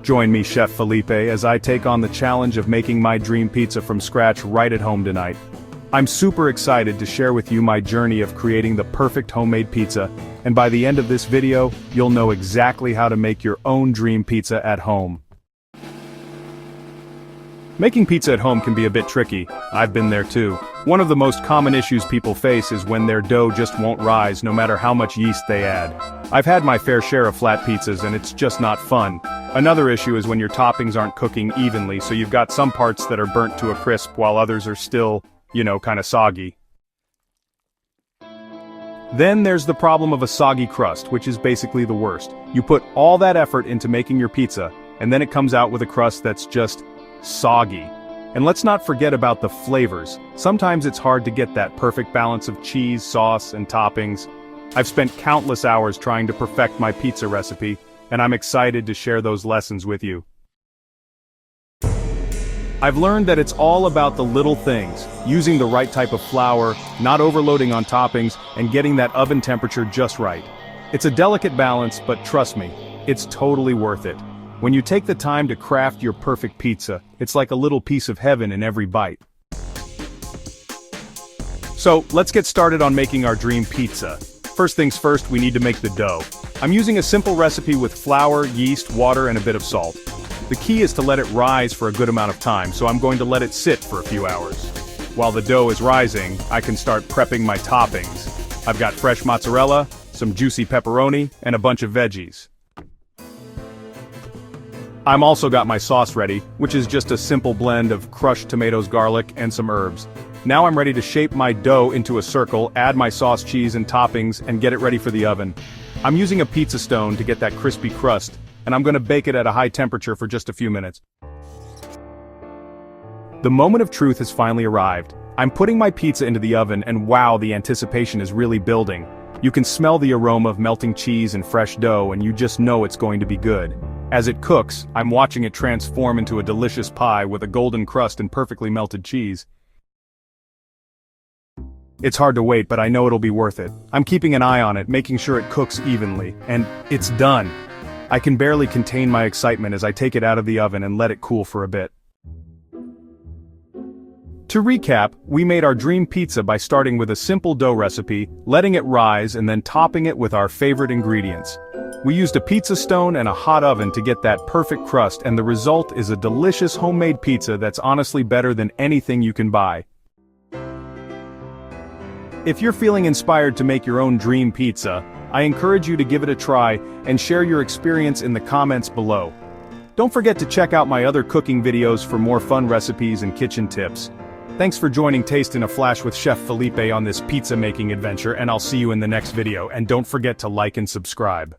Join me, Chef Felipe, as I take on the challenge of making my dream pizza from scratch right at home tonight. I'm super excited to share with you my journey of creating the perfect homemade pizza, and by the end of this video, you'll know exactly how to make your own dream pizza at home. Making pizza at home can be a bit tricky. I've been there too. One of the most common issues people face is when their dough just won't rise no matter how much yeast they add. I've had my fair share of flat pizzas and it's just not fun. Another issue is when your toppings aren't cooking evenly, so you've got some parts that are burnt to a crisp while others are still, kinda soggy. Then there's the problem of a soggy crust, which is basically the worst. You put all that effort into making your pizza, and then it comes out with a crust that's just soggy. And let's not forget about the flavors. Sometimes it's hard to get that perfect balance of cheese, sauce, and toppings. I've spent countless hours trying to perfect my pizza recipe, and I'm excited to share those lessons with you. I've learned that it's all about the little things, using the right type of flour, not overloading on toppings, and getting that oven temperature just right. It's a delicate balance, but trust me, it's totally worth it. When you take the time to craft your perfect pizza, it's like a little piece of heaven in every bite. So, let's get started on making our dream pizza. First things first, we need to make the dough. I'm using a simple recipe with flour, yeast, water, and a bit of salt. The key is to let it rise for a good amount of time, so I'm going to let it sit for a few hours. While the dough is rising, I can start prepping my toppings. I've got fresh mozzarella, some juicy pepperoni, and a bunch of veggies. I'm also got my sauce ready, which is just a simple blend of crushed tomatoes, garlic, and some herbs. Now I'm ready to shape my dough into a circle, add my sauce, cheese, and toppings, and get it ready for the oven. I'm using a pizza stone to get that crispy crust, and I'm gonna bake it at a high temperature for just a few minutes. The moment of truth has finally arrived. I'm putting my pizza into the oven, and wow, the anticipation is really building. You can smell the aroma of melting cheese and fresh dough, and you just know it's going to be good. As it cooks, I'm watching it transform into a delicious pie with a golden crust and perfectly melted cheese. It's hard to wait, but I know it'll be worth it. I'm keeping an eye on it, making sure it cooks evenly, and it's done. I can barely contain my excitement as I take it out of the oven and let it cool for a bit. To recap, we made our dream pizza by starting with a simple dough recipe, letting it rise, and then topping it with our favorite ingredients. We used a pizza stone and a hot oven to get that perfect crust, and the result is a delicious homemade pizza that's honestly better than anything you can buy. If you're feeling inspired to make your own dream pizza, I encourage you to give it a try and share your experience in the comments below. Don't forget to check out my other cooking videos for more fun recipes and kitchen tips. Thanks for joining Taste in a Flash with Chef Felipe on this pizza making adventure, and I'll see you in the next video, and don't forget to like and subscribe.